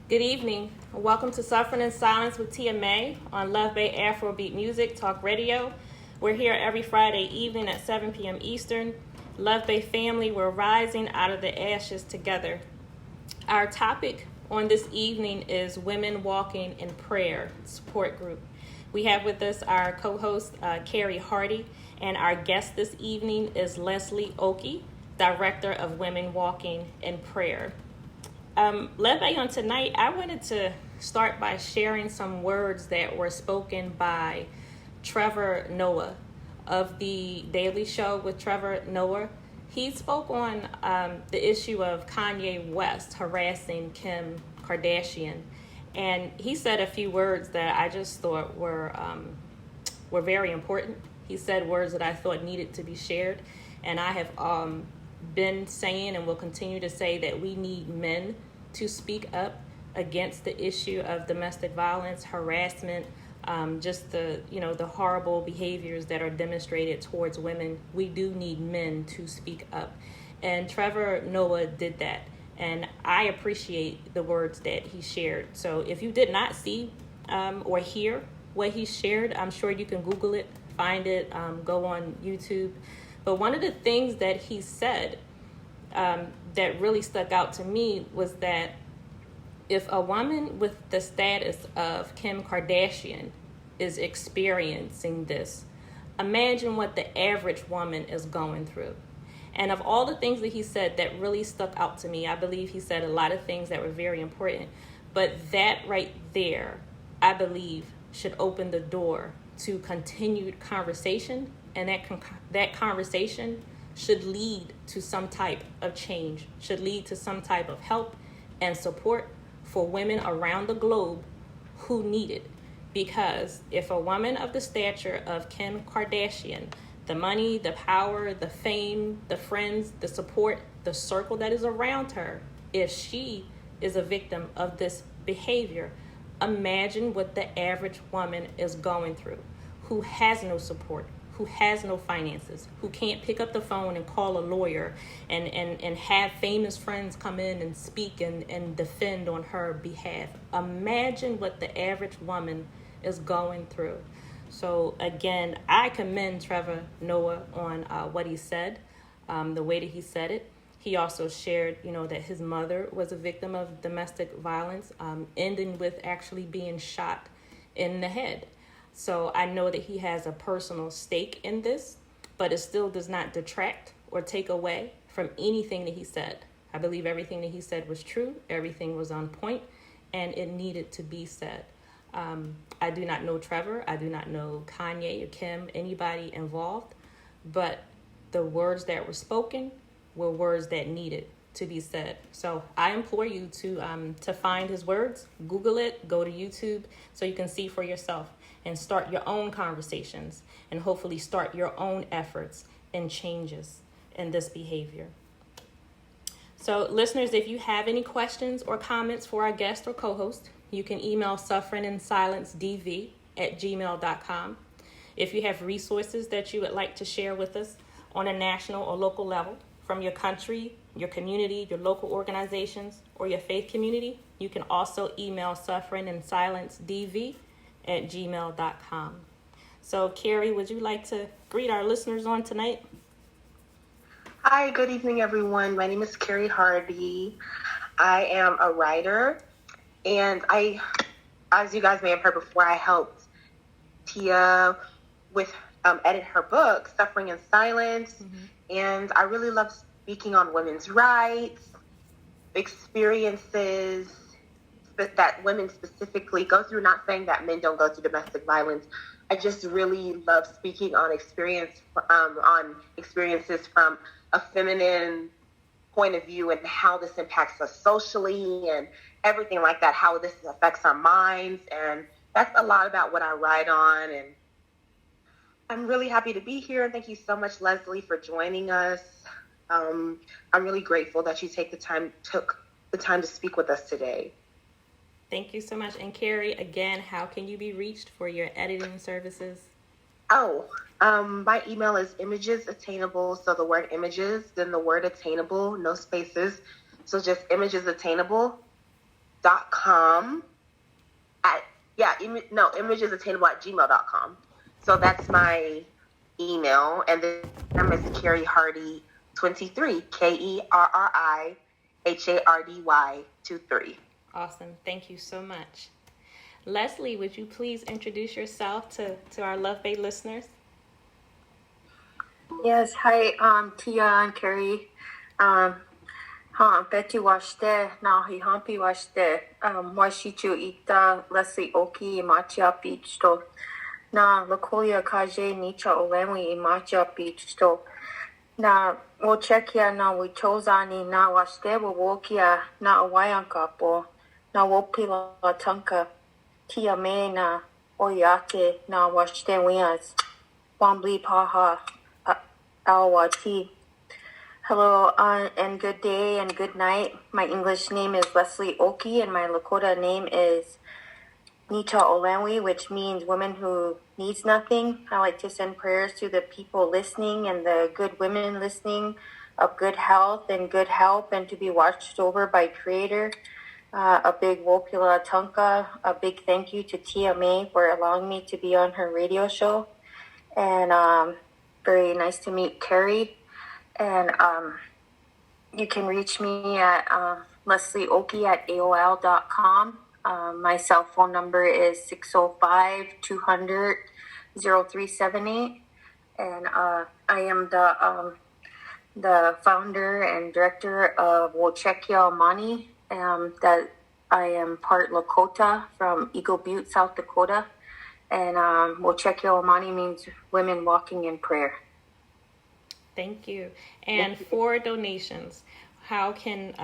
Good evening. Welcome to Suffering in Silence with Tia May on Luv Bay Afrobeat Music Talk Radio. We're here every Friday evening at 7 p.m. Eastern. Luv Bay family, we're rising out of the ashes together. Our topic on this evening is Women Walking in Prayer Support Group. We have with us our co-host, Carrie Hardy, and our guest this evening is Leslie Oki, Director of Women Walking in Prayer. Luv Bay, on tonight, I wanted to start by sharing some words that were spoken by Trevor Noah of the Daily Show with Trevor Noah. He spoke on the issue of Kanye West harassing Kim Kardashian, and he said a few words that I just thought were very important. He said words that I thought needed to be shared, and I have been saying and will continue to say that we need men to speak up against the issue of domestic violence, harassment, just the horrible behaviors that are demonstrated towards women. We do need men to speak up, and Trevor Noah did that, and I appreciate the words that he shared. So if you did not see or hear what he shared, I'm sure you can Google it, find it, go on YouTube. But one of the things that he said that really stuck out to me was that if a woman with the status of Kim Kardashian is experiencing this, imagine what the average woman is going through. And of all the things that he said that really stuck out to me, I believe he said a lot of things that were very important, but that right there, I believe, should open the door to continued conversation, and that conversation should lead to some type of change, should lead to some type of help and support for women around the globe who need it. Because if a woman of the stature of Kim Kardashian, the money, the power, the fame, the friends, the support, the circle that is around her, if she is a victim of this behavior, imagine what the average woman is going through, who has no support, who has no finances, who can't pick up the phone and call a lawyer and have famous friends come in and speak and defend on her behalf. Imagine what the average woman is going through. So again, I commend Trevor Noah on what he said, the way that he said it. He also shared, that his mother was a victim of domestic violence, ending with actually being shot in the head. So I know that he has a personal stake in this, but it still does not detract or take away from anything that he said. I believe everything that he said was true. Everything was on point, and it needed to be said. I do not know Trevor. I do not know Kanye or Kim, anybody involved, but the words that were spoken were words that needed to be said. So I implore you to find his words, Google it, go to YouTube so you can see for yourself and start your own conversations and hopefully start your own efforts and changes in this behavior. So listeners, if you have any questions or comments for our guest or co-host, you can email sufferinginsilencedv@gmail.com. If you have resources that you would like to share with us on a national or local level from your country, your community, your local organizations, or your faith community, you can also email sufferinginsilencedv@gmail.com. So Carrie, would you like to greet our listeners on tonight? Hi, good evening, everyone. My name is Carrie Hardy. I am a writer, and as you guys may have heard before, I helped Tia with edit her book, Suffering in Silence, and I really love speaking on women's rights, experiences that women specifically go through, not saying that men don't go through domestic violence. I just really love speaking on experiences from a feminine point of view and how this impacts us socially and everything like that, how this affects our minds. And that's a lot about what I write on. And I'm really happy to be here. Thank you so much, Leslie, for joining us. I'm really grateful that you took the time to speak with us today. Thank you so much. And Carrie, again, how can you be reached for your editing services? My email is imagesattainable. So the word images, then the word attainable, no spaces. So just imagesattainable at imagesattainable@gmail.com. So that's my email, and then is Carrie Hardy 23, KERRIHARDY 23. Awesome. Thank you so much. Leslie, would you please introduce yourself to our Luv Bay listeners? Yes, hi, Tia and Carrie. Betty washte, na hi hampi washte, washichu ita, Leslie Oki, Imachia Beach to, na Lakolia Kaje, Nicha Olenwi, Imachia Beach to, na wochekia na wichozani na washte wokia na awayankapo, na wopila tanka, Tia me na oyake na washte wias, wambli paha, awati. Hello, and good day and good night. My English name is Leslie Oki, and my Lakota name is Nita Olenwi, which means woman who needs nothing. I like to send prayers to the people listening and the good women listening of good health and good help and to be watched over by Creator. A big Wopila Tonka, a big thank you to Tia May for allowing me to be on her radio show. And very nice to meet Carrie. And you can reach me at leslieoki@aol.com. My cell phone number is 605-200-0378. And I am the founder and director of Wochekia Omani. That I am part Lakota from Eagle Butte, South Dakota. And Wochekia Omani means women walking in prayer. Thank you. And for donations, how can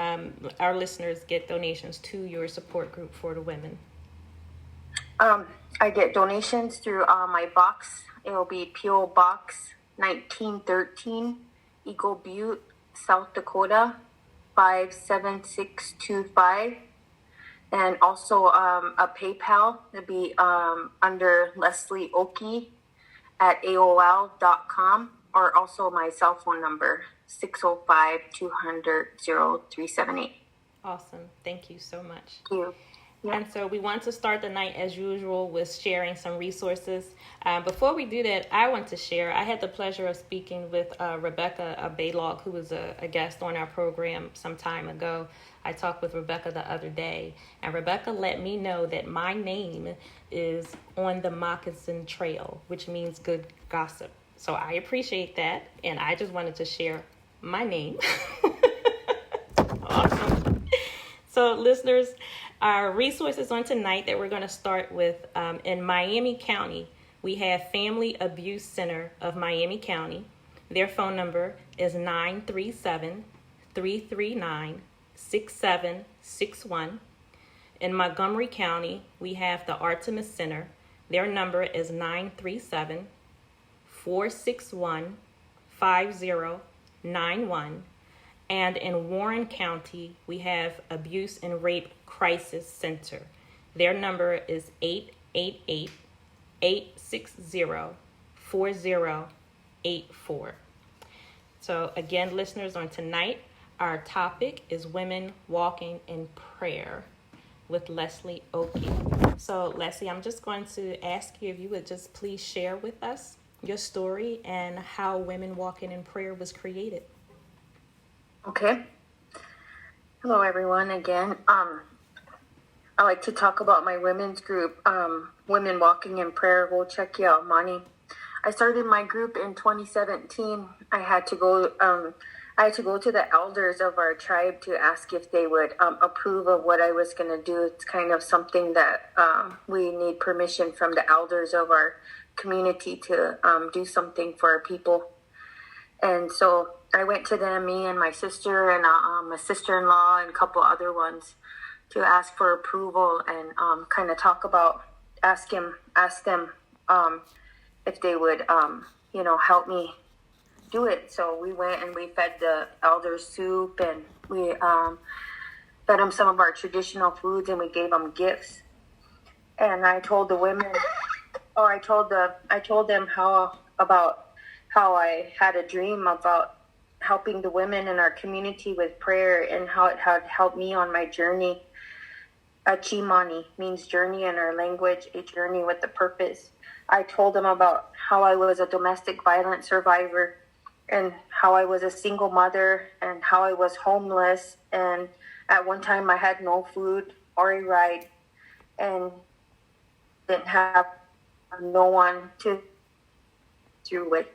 our listeners get donations to your support group for the women? I get donations through my box. It will be P.O. Box 1913, Eagle Butte, South Dakota, 57625. And also a PayPal. It'll be under Leslie Oki at AOL.com. Or also my cell phone number, 605-200-0378. Awesome. Thank you so much. Thank you. Yeah. And so we want to start the night as usual with sharing some resources. Before we do that, I want to share. I had the pleasure of speaking with Rebecca Baylog, who was a guest on our program some time ago. I talked with Rebecca the other day, and Rebecca let me know that my name is on the Moccasin Trail, which means good gossip. So I appreciate that, and I just wanted to share my name. Awesome. So listeners, our resources on tonight that we're going to start with, in Miami County, we have Family Abuse Center of Miami County. Their phone number is 937-339-6761. In Montgomery County, we have the Artemis Center. Their number is 937-461-5091. And in Warren County, we have Abuse and Rape Crisis Center. Their number is 888-860-4084. So again, listeners, on tonight, our topic is Women Walking in Prayer with Leslie Oki. So Leslie, I'm just going to ask you if you would just please share with us your story and how Women Walking in Prayer was created. Okay. Hello, everyone. Again, I like to talk about my women's group, Women Walking in Prayer. We'll check you out, Mani. I started my group in 2017. I had to go to the elders of our tribe to ask if they would approve of what I was going to do. It's kind of something that we need permission from the elders of our community to do something for our people. And so I went to them, me and my sister and my sister-in-law and a couple other ones, to ask for approval and kind of talk about, ask them if they would, help me do it. So we went and we fed the elders soup, and we fed them some of our traditional foods, and we gave them gifts. And I told the women, I told them how I had a dream about helping the women in our community with prayer and how it had helped me on my journey. Achimani means journey in our language, a journey with a purpose. I told them about how I was a domestic violence survivor and how I was a single mother and how I was homeless. And at one time I had no food or a ride and didn't have no one to through with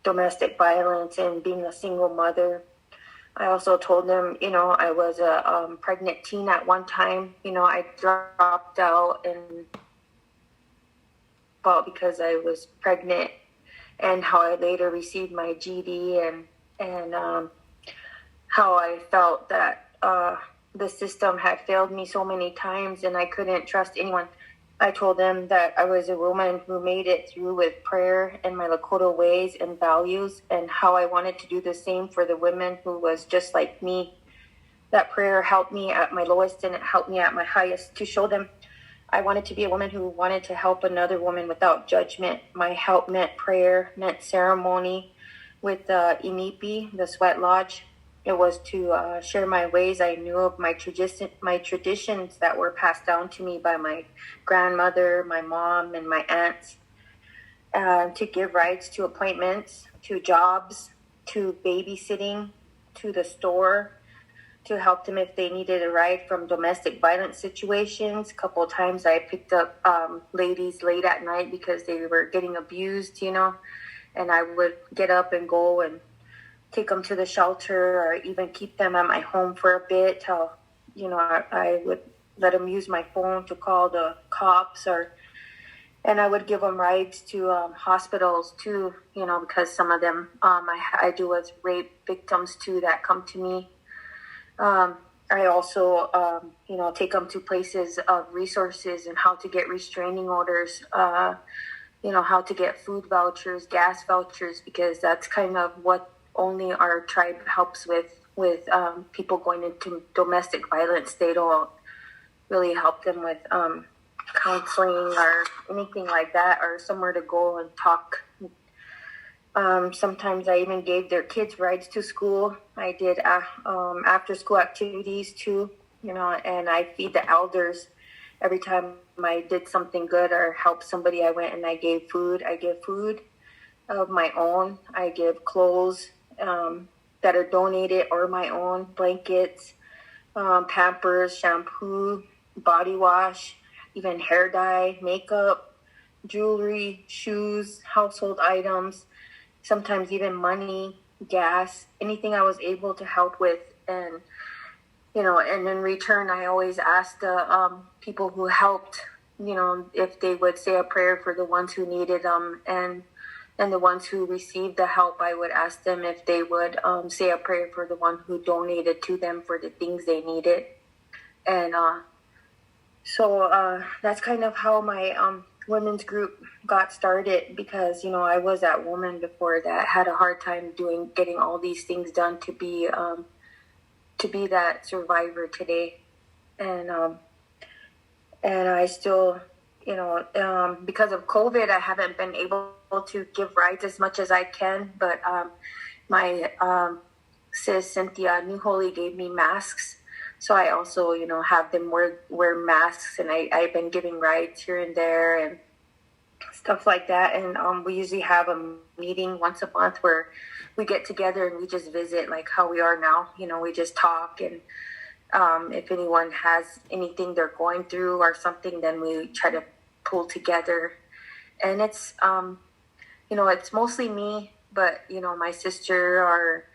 domestic violence and being a single mother. I also told them, I was a pregnant teen at one time. I dropped out and because I was pregnant, and how I later received my GD, and how I felt that the system had failed me so many times and I couldn't trust anyone. I told them that I was a woman who made it through with prayer and my Lakota ways and values, and how I wanted to do the same for the women who was just like me. That prayer helped me at my lowest and it helped me at my highest, to show them I wanted to be a woman who wanted to help another woman without judgment. My help meant prayer, meant ceremony with the Inipi, the sweat lodge. It was to share my ways I knew of, my traditions that were passed down to me by my grandmother, my mom, and my aunts. To give rides to appointments, to jobs, to babysitting, to the store, to help them if they needed a ride from domestic violence situations. A couple of times I picked up ladies late at night because they were getting abused, and I would get up and go and take them to the shelter or even keep them at my home for a bit till, I would let them use my phone to call the cops, and I would give them rides to hospitals too, because some of them I do with rape victims too that come to me. I also, take them to places of resources and how to get restraining orders, how to get food vouchers, gas vouchers, because that's kind of what only our tribe helps with people going into domestic violence. They don't really help them with counseling or anything like that, or somewhere to go and talk. Sometimes I even gave their kids rides to school. I did after school activities too, and I feed the elders. Every time I did something good or helped somebody, I went and I gave food. I give food of my own. I give clothes that are donated or my own, blankets, Pampers, shampoo, body wash, even hair dye, makeup, jewelry, shoes, household items, sometimes even money, gas, anything I was able to help with. And, and in return, I always asked the people who helped, if they would say a prayer for the ones who needed them. And the ones who received the help, I would ask them if they would say a prayer for the one who donated to them for the things they needed. And so that's kind of how my women's group got started, because I was that woman before that had a hard time getting all these things done to be that survivor today. And I still, because of COVID, I haven't been able to give rides as much as I can, but my sis Cynthia New Holy gave me masks. So I also, have them wear masks, and I've been giving rides here and there and stuff like that. And we usually have a meeting once a month where we get together and we just visit, like how we are now. We just talk, and if anyone has anything they're going through or something, then we try to pull together. And it's, it's mostly me, but, my sister or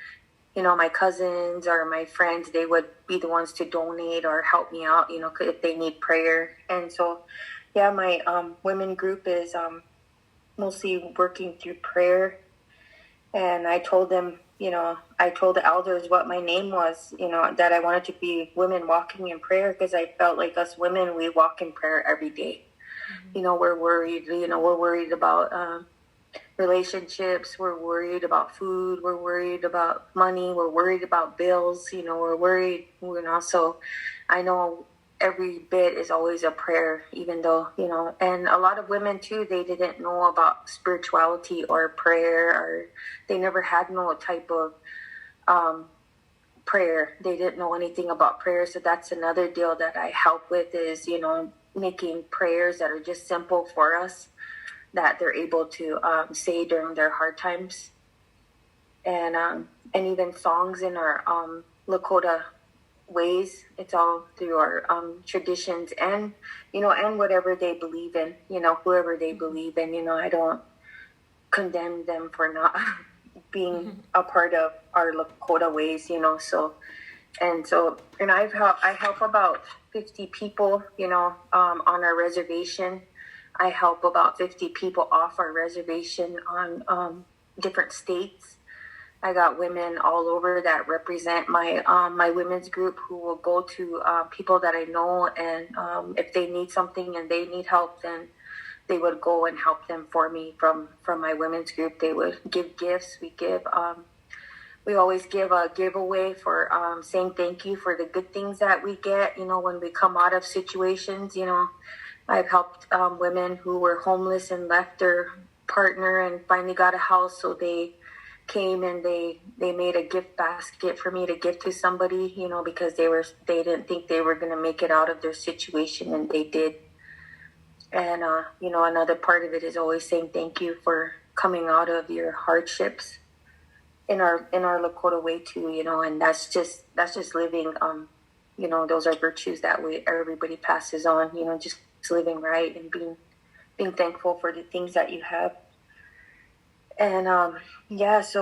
my cousins or my friends, they would be the ones to donate or help me out, if they need prayer. And so, yeah, my women group is mostly working through prayer. And I told them, I told the elders what my name was, that I wanted to be women walking in prayer, because I felt like us women, we walk in prayer every day. Mm-hmm. We're worried about relationships, we're worried about food, we're worried about money, we're worried about bills, we're worried, so I know every bit is always a prayer, even though, and a lot of women too, they didn't know about spirituality or prayer, or they never had no type of prayer. They didn't know anything about prayer. So that's another deal that I help with is, making prayers that are just simple for us that they're able to say during their hard times. And even songs in our Lakota ways. It's all through our traditions and, and whatever they believe in, whoever they believe in. I don't condemn them for not being a part of our Lakota ways, and I help about 50 people, on our reservation. I help about 50 people off our reservation on different states. I got women all over that represent my women's group who will go to people that I know, and if they need something and they need help, then they would go and help them for me from my women's group. They would give gifts. We always give a giveaway for saying thank you for the good things that we get. When we come out of situations, I've helped women who were homeless and left their partner and finally got a house, so they came and they made a gift basket for me to give to somebody, because they didn't think they were going to make it out of their situation, and they did. And another part of it is always saying thank you for coming out of your hardships in our Lakota way too, and that's just living. Those are virtues that everybody passes on, just living right and being thankful for the things that you have. And that's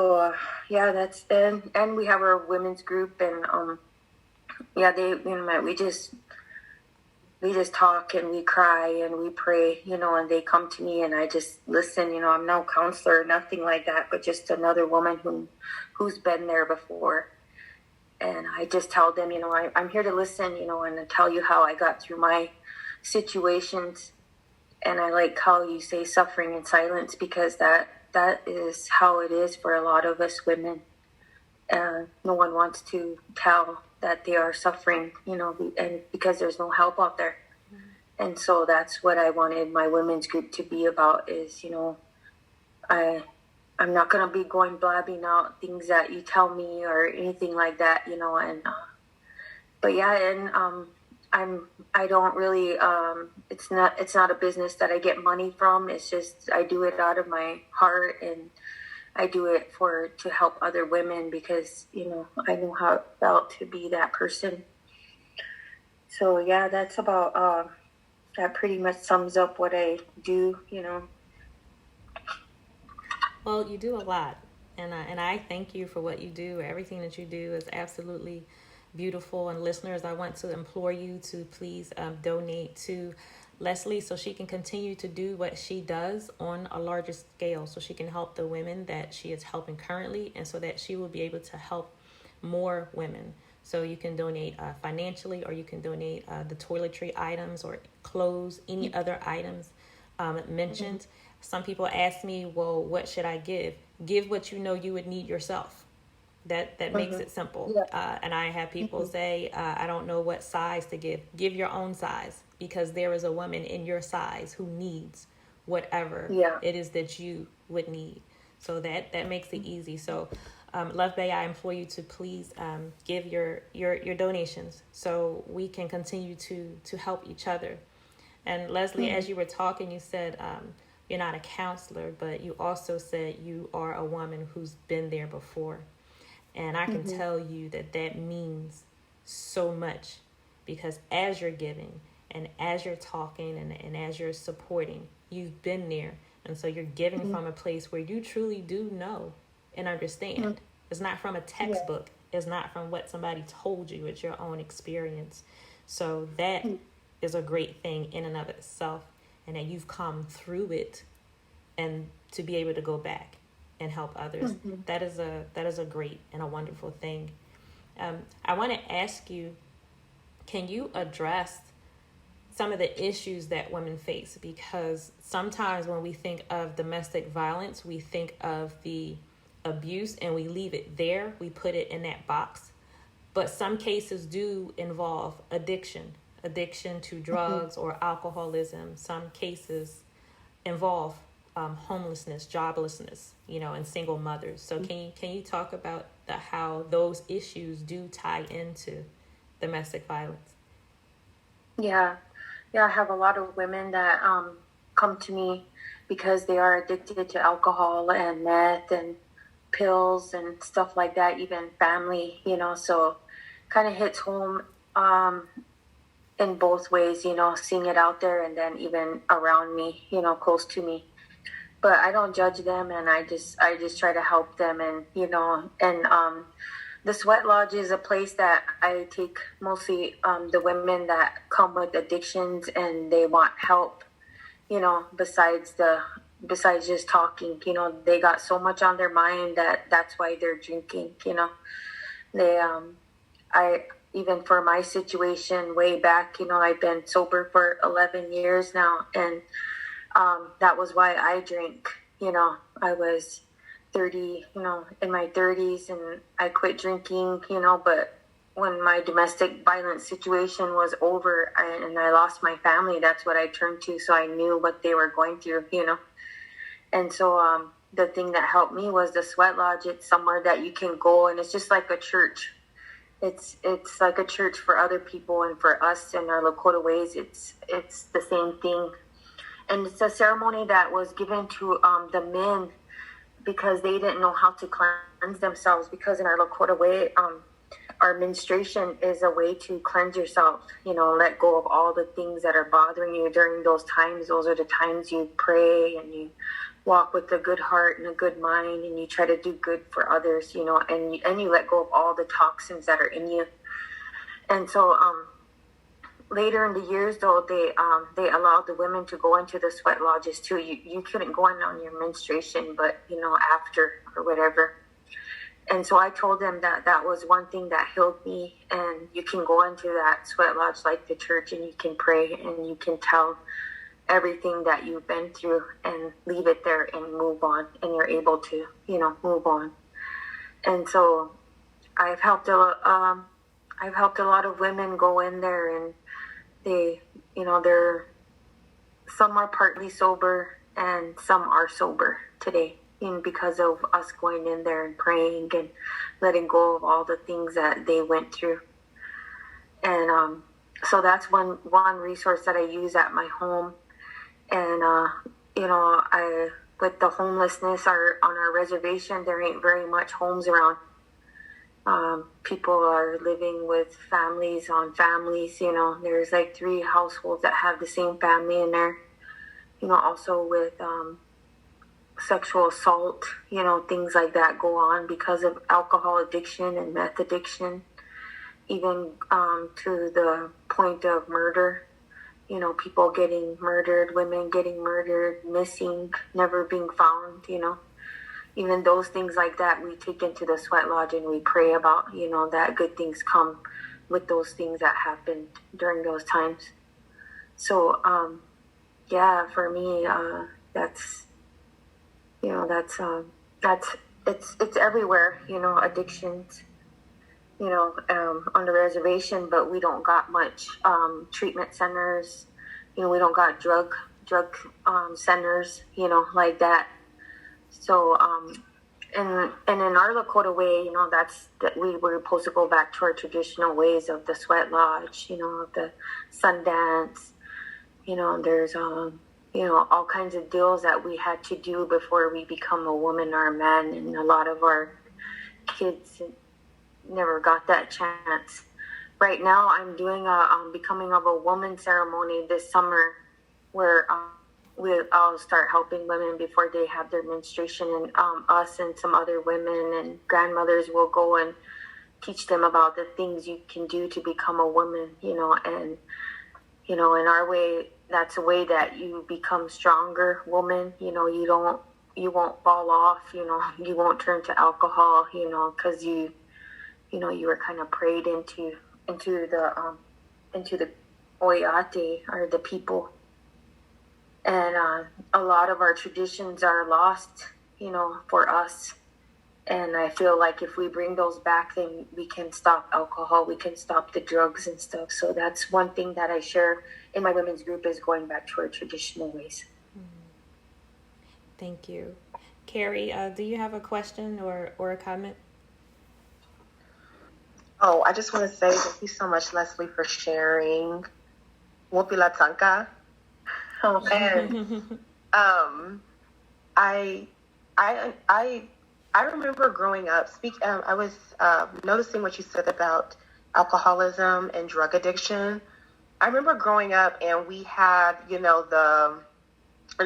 and we have our women's group, and we just talk and we cry and we pray, and they come to me and I just listen. I'm no counselor, nothing like that, but just another woman who's been there before. And I just tell them, I'm here to listen, and to tell you how I got through my situations. And I like how you say suffering in silence, because that is how it is for a lot of us women. No one wants to tell that they are suffering, and because there's no help out there. And so that's what I wanted my women's group to be about is, I'm not going to be going blabbing out things that you tell me or anything like that, I don't really, it's not a business that I get money from. It's just, I do it out of my heart, and I do it to help other women because, I know how it felt to be that person. So yeah, that's about, that pretty much sums up what I do, Well, you do a lot, and I thank you for what you do. Everything that you do is absolutely beautiful. And listeners, I want to implore you to please donate to Leslie so she can continue to do what she does on a larger scale, so she can help the women that she is helping currently, and so that she will be able to help more women. So you can donate financially, or you can donate the toiletry items or clothes, any other items mentioned. Mm-hmm. Some people ask me, well, what should I give? Give what you know you would need yourself. That makes it simple. Yeah. And I have people say, I don't know what size to give. Give your own size, because there is a woman in your size who needs whatever it is that you would need. So that makes it easy. So Luv Bay, I implore you to please give your donations so we can continue to help each other. And Leslie, as you were talking, you said you're not a counselor, but you also said you are a woman who's been there before. And I can tell you that means so much, because as you're giving and as you're talking and as you're supporting, you've been there. And so you're giving from a place where you truly do know and understand. It's not from a textbook. It's not from what somebody told you. It's your own experience. So that is a great thing in and of itself, and that you've come through it and to be able to go back and help others. That is a great and a wonderful thing. I want to ask you, can you address some of the issues that women face? Because sometimes when we think of domestic violence, we think of the abuse and we leave it there. We put it in that box. But some cases do involve addiction to drugs or alcoholism. Some cases involve homelessness, joblessness, and single mothers. So can you talk about how those issues do tie into domestic violence? Yeah, I have a lot of women that come to me because they are addicted to alcohol and meth and pills and stuff like that, even family, so kind of hits home in both ways, seeing it out there and then even around me, close to me. But I don't judge them, and I just try to help them, and the Sweat Lodge is a place that I take mostly the women that come with addictions and they want help, besides just talking, they got so much on their mind that's why they're drinking, they I even for my situation way back, I've been sober for 11 years now, and that was why I drank. I was 30, in my 30s, and I quit drinking, but when my domestic violence situation was over and I lost my family, that's what I turned to. So I knew what they were going through, And so the thing that helped me was the Sweat Lodge. It's somewhere that you can go, and it's just like a church. It's like a church for other people, and for us in our Lakota ways, it's the same thing. And it's a ceremony that was given to the men because they didn't know how to cleanse themselves. Because in our Lakota way, our menstruation is a way to cleanse yourself, let go of all the things that are bothering you during those times. Those are the times you pray and you walk with a good heart and a good mind, and you try to do good for others, and you let go of all the toxins that are in you. And so later in the years, though, they allowed the women to go into the Sweat Lodges too. You couldn't go in on your menstruation, but after or whatever. And so I told them that was one thing that healed me, and you can go into that Sweat Lodge like the church, and you can pray, and you can tell everything that you've been through and leave it there and move on, and you're able to move on. And so I've helped a lot of women go in there, and they they're, some are partly sober and some are sober today, because of us going in there and praying and letting go of all the things that they went through. And so that's one resource that I use at my home. And I, with the homelessness on our reservation, there ain't very much homes around. People are living with families on families. There's like 3 households that have the same family in there. Also with sexual assault, things like that go on because of alcohol addiction and meth addiction, even to the point of murder. People getting murdered, women getting murdered, missing, never being found, Even those things like that, we take into the Sweat Lodge and we pray about, that good things come with those things that happened during those times. So, for me, it's everywhere, addictions, on the reservation, but we don't got much treatment centers. We don't got drug centers, like that. So, and in our Lakota way, that we were supposed to go back to our traditional ways of the Sweat Lodge, of the Sundance. There's all kinds of deals that we had to do before we become a woman or a man, and a lot of our kids never got that chance. Right now, I'm doing a becoming of a woman ceremony this summer, where I'll start helping women before they have their menstruation, and us and some other women and grandmothers will go and teach them about the things you can do to become a woman, and in our way, that's a way that you become stronger woman. You won't fall off, you won't turn to alcohol, because you were kind of prayed into the oyate, or the people. And a lot of our traditions are lost, for us. And I feel like if we bring those back, then we can stop alcohol, we can stop the drugs and stuff. So that's one thing that I share in my women's group, is going back to our traditional ways. Thank you. Carrie, do you have a question or a comment? Oh, I just want to say thank you so much, Leslie, for sharing. Wopila Tanka. And I I remember growing up. I was noticing what you said about alcoholism and drug addiction. I remember growing up, and we had, in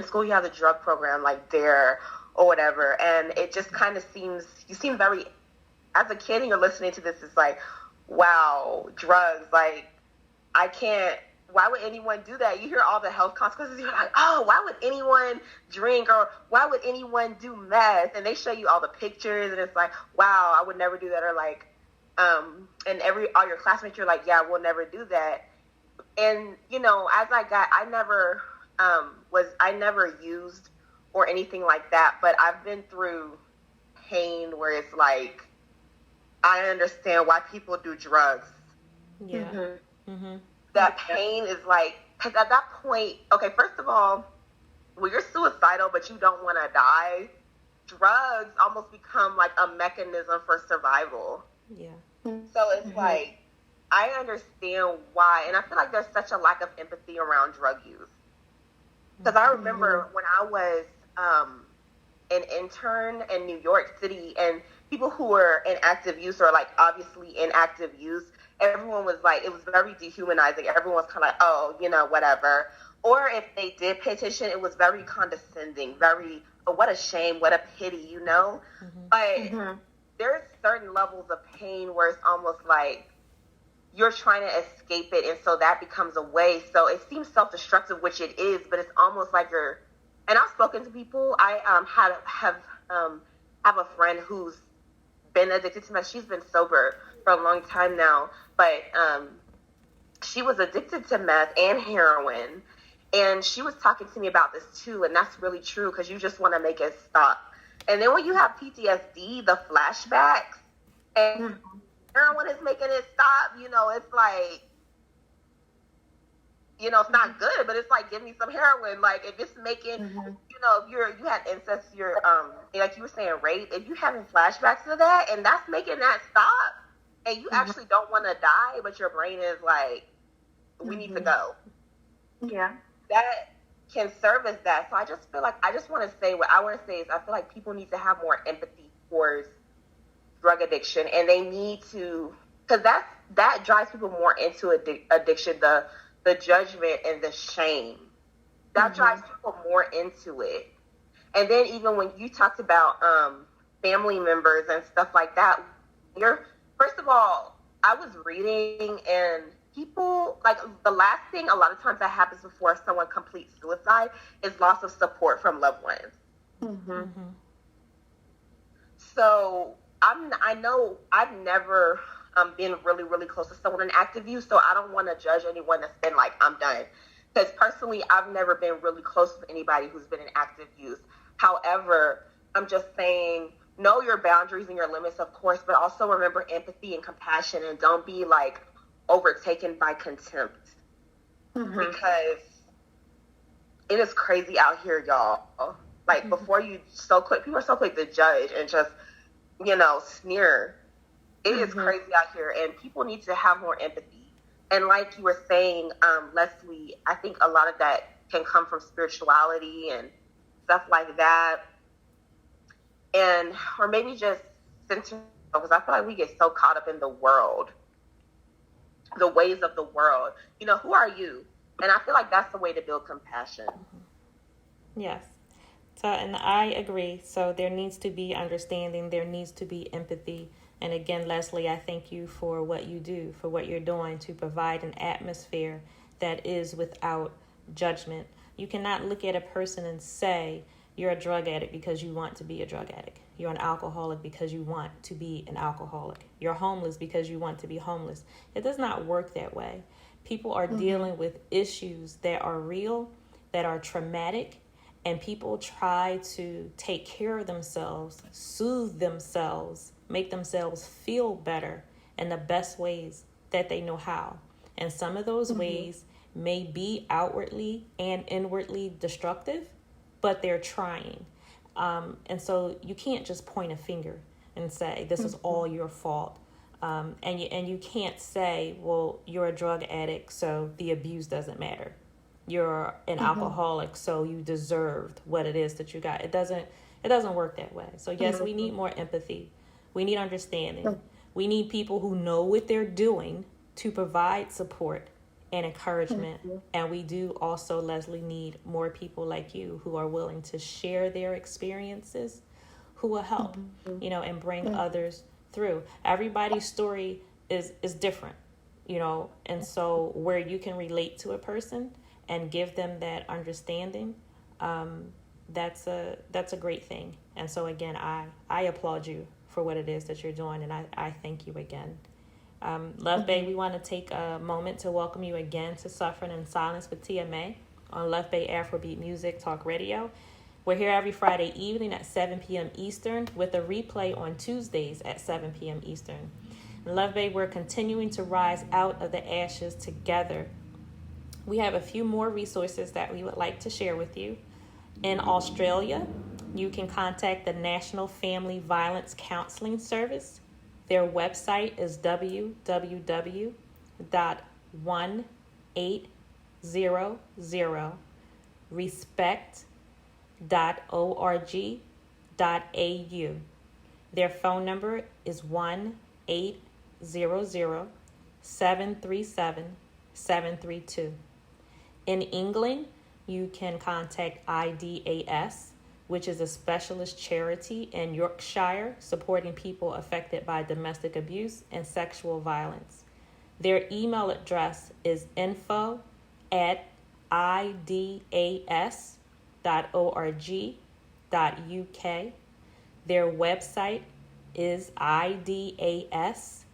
school you have the drug program like Dare or whatever, and it just kind of you seem very, as a kid, and you're listening to this, it's like, wow, drugs, like, I can't, why would anyone do that? You hear all the health consequences, you're like, oh, why would anyone drink, or why would anyone do meth? And they show you all the pictures, and it's like, wow, I would never do that. Or like, and all your classmates, you're like, yeah, we'll never do that. And, as I never used or anything like that, but I've been through pain where it's like, I understand why people do drugs. Yeah. Mm-hmm. Mm-hmm. That pain is like, because at that point, okay, first of all, when you're suicidal but you don't want to die, drugs almost become like a mechanism for survival. Yeah. So it's like, I understand why, and I feel like there's such a lack of empathy around drug use. Because I remember when I was an intern in New York City, and people who were in active use, or like obviously in active use, everyone was like, it was very dehumanizing. Everyone was kind of like, oh, whatever. Or if they did pay attention, it was very condescending, very, oh, what a shame, what a pity, But there's certain levels of pain where it's almost like you're trying to escape it, and so that becomes a way. So it seems self-destructive, which it is, but it's almost like and I've spoken to people. I have a friend who's been addicted to meth. She's been sober for a long time now, but she was addicted to meth and heroin, and she was talking to me about this too, and that's really true, because you just want to make it stop. And then when you have PTSD, the flashbacks, and heroin is making it stop, it's like, it's not good, but it's like, give me some heroin. Like, if it's making, if you had incest, like you were saying, rape, if you're having flashbacks to that, and that's making that stop, and you actually don't want to die, but your brain is like, we need to go. Yeah. That can serve as that. So I just feel like, I just want to say, what I want to say is, I feel like people need to have more empathy towards drug addiction, and they need to, because that drives people more into addiction, the judgment and the shame. That drives people more into it. And then even when you talked about family members and stuff like that, first of all, I was reading, and people, like, the last thing a lot of times that happens before someone completes suicide is loss of support from loved ones. So I know I've never been really, really close to someone in active use, so I don't want to judge anyone that's been like, I'm done. Because personally, I've never been really close with anybody who's been in active use. However, I'm just saying, know your boundaries and your limits, of course, but also remember empathy and compassion, and don't be like overtaken by contempt. Because it is crazy out here, y'all. Like, people are so quick to judge and just, sneer. It is crazy out here, and people need to have more empathy. And like you were saying, Leslie, I think a lot of that can come from spirituality and stuff like that. And, or maybe just because I feel like we get so caught up in the world, the ways of the world. Who are you? And I feel like that's the way to build compassion. Yes. So, and I agree. So there needs to be understanding. There needs to be empathy. And again, Leslie, I thank you for what you do, for what you're doing to provide an atmosphere that is without judgment. You cannot look at a person and say you're a drug addict because you want to be a drug addict. You're an alcoholic because you want to be an alcoholic. You're homeless because you want to be homeless. It does not work that way. People are dealing with issues that are real, that are traumatic, and people try to take care of themselves, soothe themselves, make themselves feel better in the best ways that they know how. And some of those ways may be outwardly and inwardly destructive, but they're trying. And so you can't just point a finger and say, this is all your fault. And you can't say, well, you're a drug addict, so the abuse doesn't matter. You're an alcoholic, so you deserved what it is that you got. It doesn't work that way. So yes, we need more empathy. We need understanding. We need people who know what they're doing to provide support and encouragement. And we do also, Leslie, need more people like you who are willing to share their experiences, who will help, and bring others through. Everybody's story is different, and so where you can relate to a person and give them that understanding, that's a great thing. And so again, I applaud you for what it is that you're doing, and I thank you again. Luv Bay, we want to take a moment to welcome you again to Suffering in Silence with TMA on Luv Bay Afrobeat Music Talk Radio. We're here every Friday evening at 7 p.m. Eastern with a replay on Tuesdays at 7 p.m. Eastern. In Luv Bay, we're continuing to rise out of the ashes together. We have a few more resources that we would like to share with you. In Australia, you can contact the National Family Violence Counseling Service. Their website is www.1800respect.org.au. Their phone number is 1-800-737-732. In England, you can contact IDAS, which is a specialist charity in Yorkshire supporting people affected by domestic abuse and sexual violence. Their email address is info@idas.org.uk. Their website is idas.org.uk.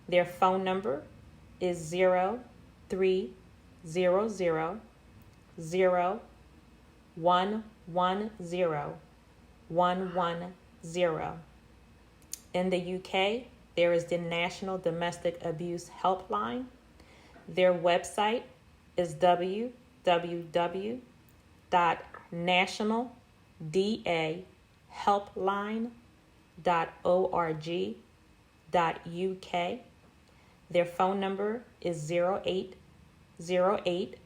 Their phone number is 0300 0110. In the UK, there is the National Domestic Abuse Helpline. Their website is www.nationaldahelpline.org.uk. Their phone number is 0808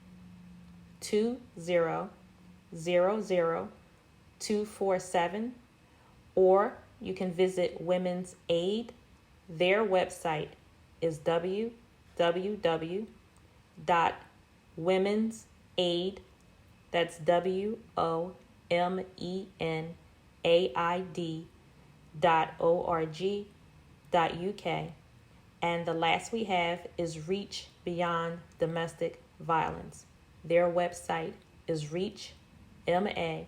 2000247, or you can visit Women's Aid. Their website is www.womensaid, that's WOMENAID.org.uk. And the last we have is Reach Beyond Domestic Violence. Their website is reachma.org.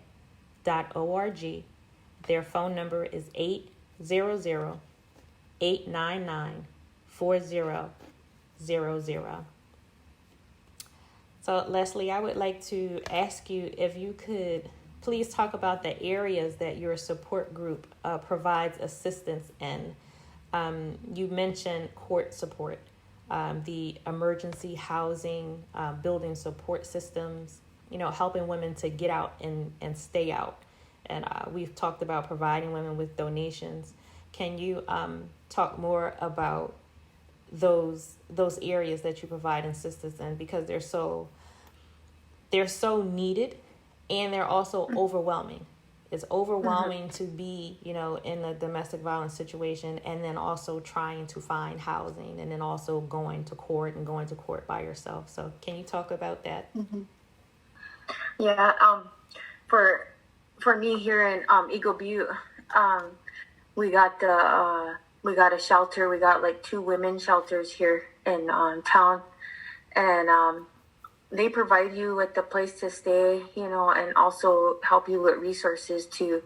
Their phone number is 800-899-4000. So, Leslie, I would like to ask you if you could please talk about the areas that your support group provides assistance in. You mentioned court support, the emergency housing, building support systems, helping women to get out and stay out. And we've talked about providing women with donations. Can you talk more about those areas that you provide assistance in, because they're so needed, and they're also overwhelming. It's overwhelming to be, in a domestic violence situation, and then also trying to find housing, and then also going to court by yourself. So can you talk about that? Yeah. For me here in Eagle Butte, we got a shelter. We got like 2 women shelters here in town, and they provide you with the place to stay, and also help you with resources to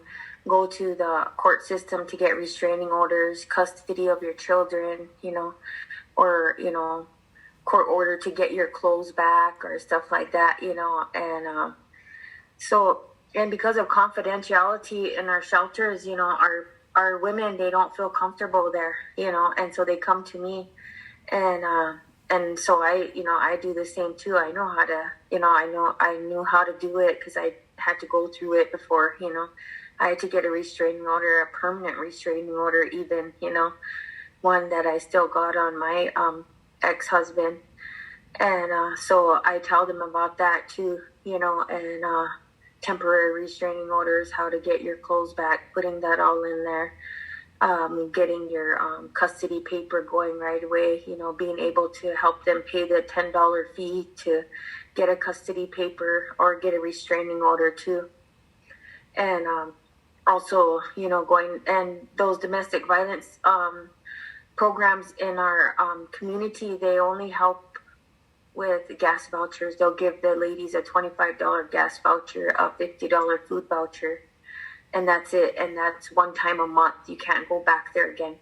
go to the court system to get restraining orders, custody of your children, or, court order to get your clothes back or stuff like that, and and because of confidentiality in our shelters, our women, they don't feel comfortable there, and so they come to me, and and so I do the same too. I know how to, I knew how to do it because I had to go through it before, I had to get a restraining order, a permanent restraining order, even, one that I still got on my ex-husband. And so I tell them about that too, and temporary restraining orders, how to get your clothes back, putting that all in there. Getting your custody paper going right away, being able to help them pay the $10 fee to get a custody paper or get a restraining order too. And also, going and those domestic violence programs in our community, they only help with gas vouchers. They'll give the ladies a $25 gas voucher, a $50 food voucher. And that's it. And that's one time a month. You can't go back there again,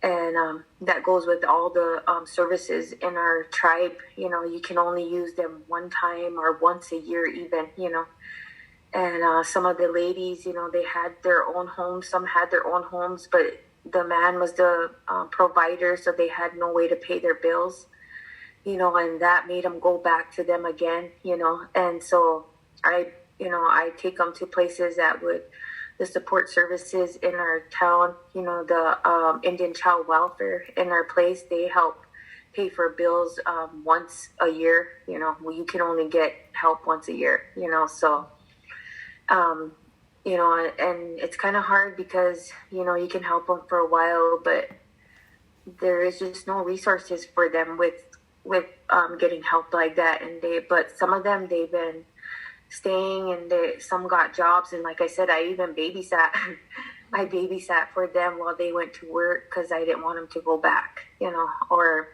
And that goes with all the services in our tribe. You can only use them one time or once a year even, And some of the ladies, they had their own homes. Some had their own homes, but the man was the provider, so they had no way to pay their bills, and that made them go back to them again, And so I take them to places that would, the support services in our town, the Indian Child Welfare in our place, they help pay for bills once a year. You can only get help once a year, so, and it's kind of hard because, you can help them for a while, but there is just no resources for them with getting help like that. But some of them, they've been staying, and some got jobs, and like I said, I even babysat. I babysat for them while they went to work because I didn't want them to go back, or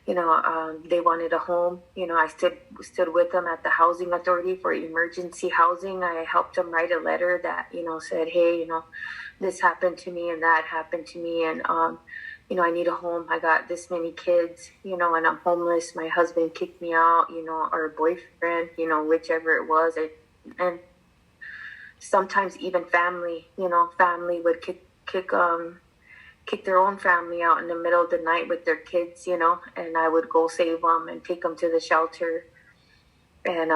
they wanted a home. I stood with them at the housing authority for emergency housing. I helped them write a letter that said, hey, this happened to me and that happened to me, and I need a home. I got this many kids, and I'm homeless. My husband kicked me out, or boyfriend, whichever it was. And sometimes even family, family would kick their own family out in the middle of the night with their kids, and I would go save them and take them to the shelter and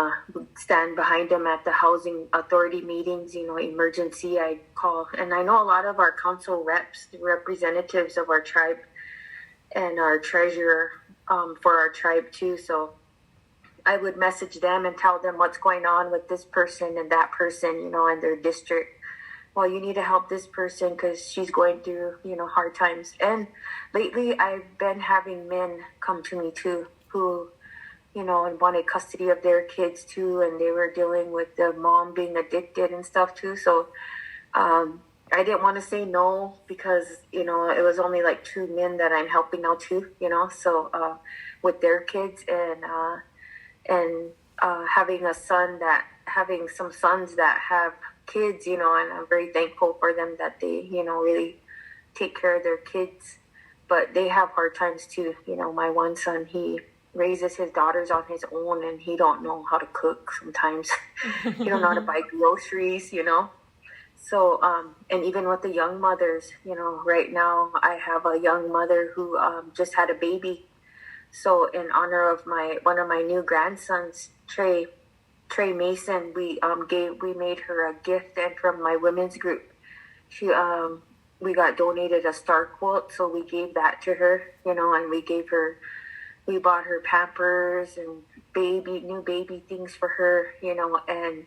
stand behind them at the housing authority meetings, emergency. I call, and I know a lot of our council reps, representatives of our tribe, and our treasurer for our tribe too. So I would message them and tell them what's going on with this person and that person, in their district. Well, you need to help this person because she's going through, hard times. And lately I've been having men come to me too, who and wanted custody of their kids too, and they were dealing with the mom being addicted and stuff too. So I didn't want to say no because it was only like 2 men that I'm helping now too, so with their kids, and having some sons that have kids, and I'm very thankful for them that they really take care of their kids, but they have hard times too. My one son, he raises his daughters on his own, and he don't know how to cook sometimes. He don't know how to buy groceries, So, and even with the young mothers, right now I have a young mother who just had a baby. So in honor of one of my new grandsons, Trey Mason, we made her a gift, and from my women's group, we got donated a star quilt, so we gave that to her, and we bought her Pampers and new baby things for her, and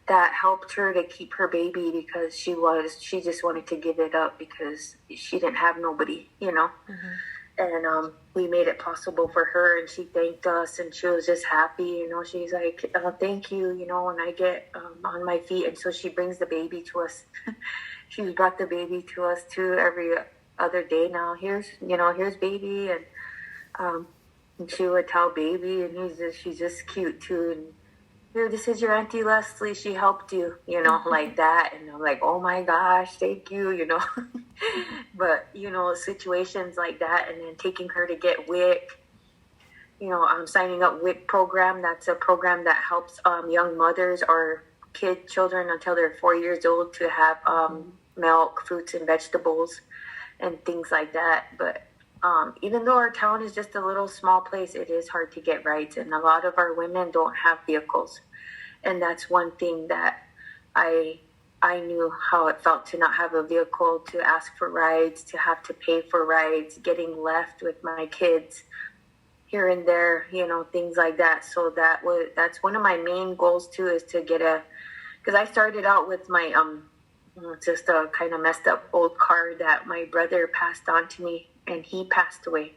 that helped her to keep her baby because she just wanted to give it up because she didn't have nobody, Mm-hmm. And we made it possible for her, and she thanked us, and she was just happy, she's like, thank you, when I get on my feet. And so she brings the baby to us. She's brought the baby to us too every other day now. Here's baby, and she would tell baby, and she's just cute too. And here, this is your Auntie Leslie. She helped you, like that. And I'm like, oh my gosh, thank you, But, situations like that, and then taking her to get WIC, I'm signing up WIC program. That's a program that helps young mothers or children until they're 4 years old to have milk, fruits, and vegetables, and things like that. But even though our town is just a little small place, it is hard to get rides, and a lot of our women don't have vehicles. And that's one thing that I knew how it felt to not have a vehicle, to ask for rides, to have to pay for rides, getting left with my kids here and there, things like that. So that's one of my main goals too, is to get because I started out with my just a kind of messed up old car that my brother passed on to me, and he passed away.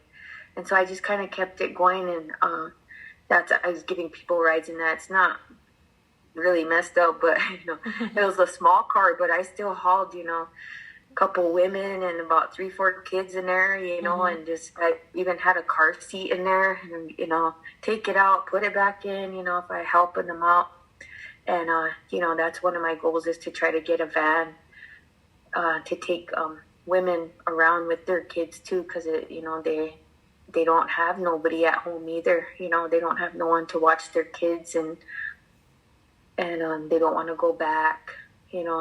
And so I just kind of kept it going, and I was giving people rides, and that's not really messed up, but it was a small car, but I still hauled, a couple women and about 3-4 kids in there, and just I even had a car seat in there, and take it out, put it back in, if I helping them out. And that's one of my goals, is to try to get a van to take women around with their kids too, because they don't have nobody at home either. They don't have no one to watch their kids, and they don't want to go back,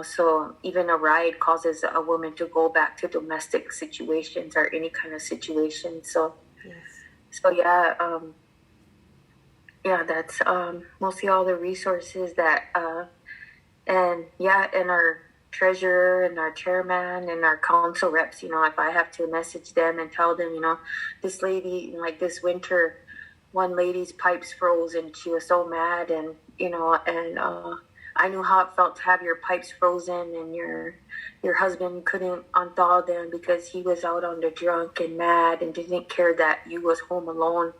so even a ride causes a woman to go back to domestic situations or any kind of situation. So, yes. So that's mostly all the resources that, and our treasurer and our chairman and our council reps, if I have to message them and tell them, this lady, like this winter, one lady's pipes froze and she was so mad, and I knew how it felt to have your pipes frozen and your husband couldn't unthaw them because he was out on the drunk and mad and didn't care that you was home alone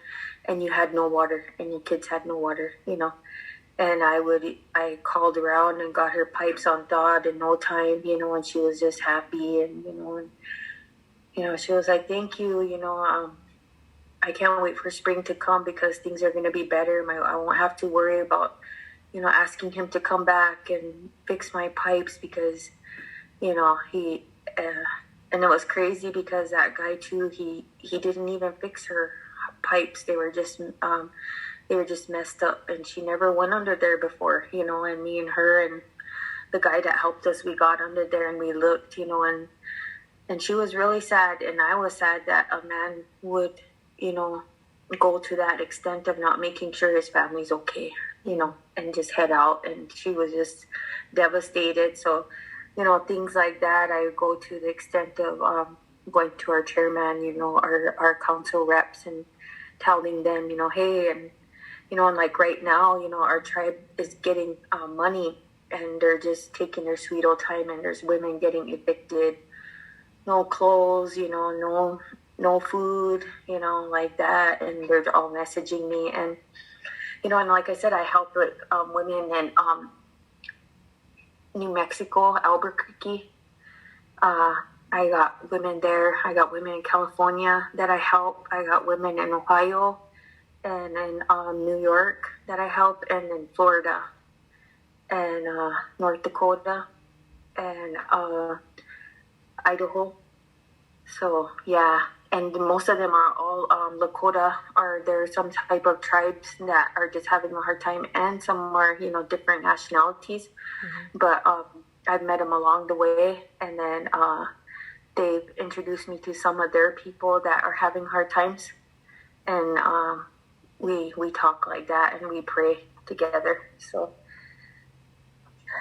and you had no water and your kids had no water, and I called around and got her pipes unthawed in no time, and she was just happy, and she was like, thank you, I can't wait for spring to come because things are going to be better. I won't have to worry about, asking him to come back and fix my pipes because, he, and it was crazy because that guy too, he didn't even fix her pipes. They were just messed up, and she never went under there before, and me and her and the guy that helped us, we got under there and we looked, and she was really sad, and I was sad that a man would, go to that extent of not making sure his family's okay, and just head out. And she was just devastated. So, things like that, I go to the extent of going to our chairman, our council reps, and telling them, hey, and, and like right now, our tribe is getting money, and they're just taking their sweet old time, and there's women getting evicted, no clothes, no food, like that. And they're all messaging me. And, and like I said, I help with women in New Mexico, Albuquerque. I got women there. I got women in California that I help. I got women in Ohio and in New York that I help, and in Florida and North Dakota and Idaho. So, yeah. And most of them are all Lakota, or there's some type of tribes that are just having a hard time, and some are, different nationalities. Mm-hmm. But I've met them along the way, and then they've introduced me to some of their people that are having hard times, and we talk like that, and we pray together. So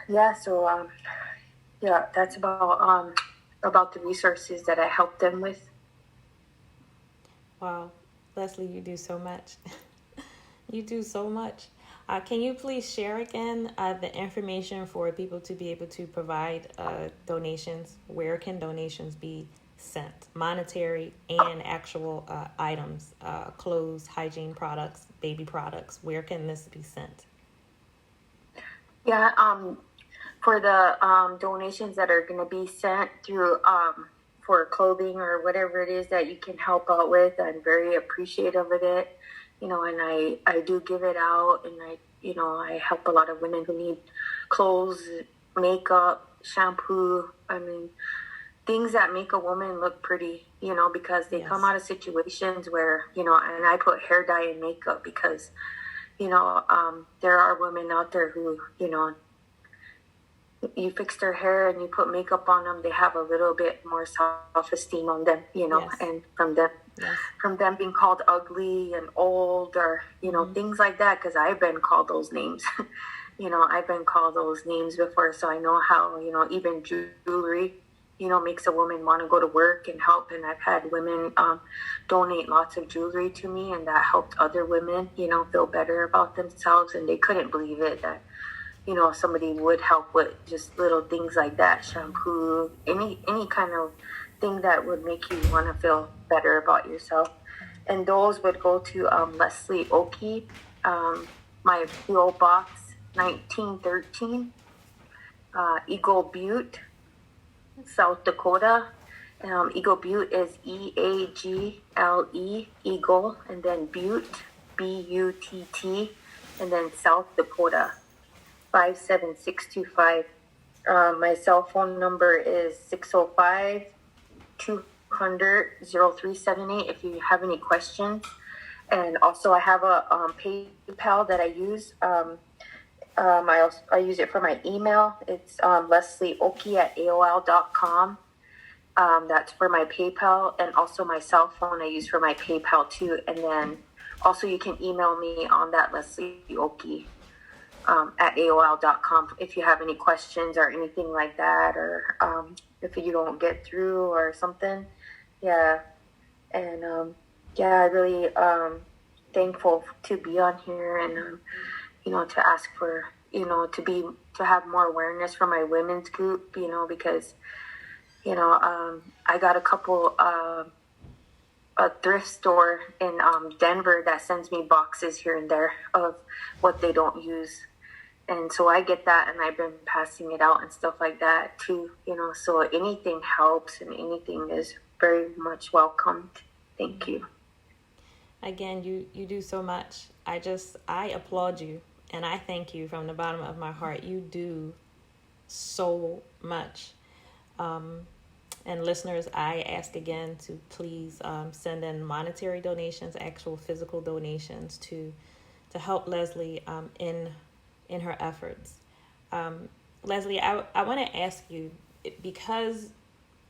that's about the resources that I help them with. Wow, Leslie, you do so much. You do so much. Can you please share again the information for people to be able to provide donations? Where can donations be sent? Monetary and actual items, clothes, hygiene products, baby products. Where can this be sent? Yeah, for the donations that are going to be sent through for clothing or whatever it is that you can help out with, I'm very appreciative of it. And I do give it out, and I help a lot of women who need clothes, makeup, shampoo. I mean, things that make a woman look pretty, because they come out of situations where, and I put hair dye and makeup because, there are women out there who, you fix their hair and you put makeup on them, they have a little bit more self-esteem on them, Yes. and from them being called ugly and old, or things like that, because I've been called those names. I've been called those names before, so I know how even jewelry makes a woman want to go to work and help. And I've had women donate lots of jewelry to me, and that helped other women feel better about themselves, and they couldn't believe it that somebody would help with just little things like that, shampoo, any kind of thing that would make you want to feel better about yourself. And those would go to Leslie Oki, my PO Box 1913, Eagle Butte, South Dakota. Eagle Butte is EAGLE, Eagle, and then Butte, BUTT, and then South Dakota, 57625. My cell phone number is 605-200-0378 if you have any questions. And also I have a PayPal that I use. I use it for my email. It's leslieoki@aol.com. That's for my PayPal, and also my cell phone I use for my PayPal too. And then also you can email me on that leslieoki at AOL.com if you have any questions or anything like that, or if you don't get through or something. Yeah. And I really thankful to be on here, and to ask for to have more awareness for my women's group, because I got a couple a thrift store in Denver that sends me boxes here and there of what they don't use. And so I get that, and I've been passing it out and stuff like that too, so anything helps, and anything is very much welcomed. Thank you. Again, you do so much. I applaud you, and I thank you from the bottom of my heart. You do so much. And listeners, I ask again to please send in monetary donations, actual physical donations to help Leslie in her efforts. Leslie, I want to ask you, because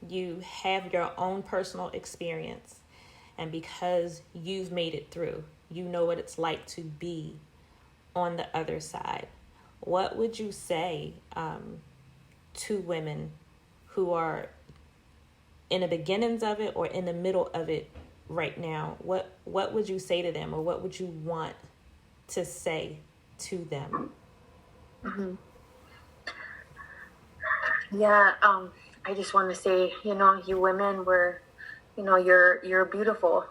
you have your own personal experience, and because you've made it through, you know what it's like to be on the other side. What would you say to women who are in the beginnings of it or in the middle of it right now? What would you say to them, or what would you want to say to them? Mm-hmm. Yeah, I just want to say, you women were, you're beautiful.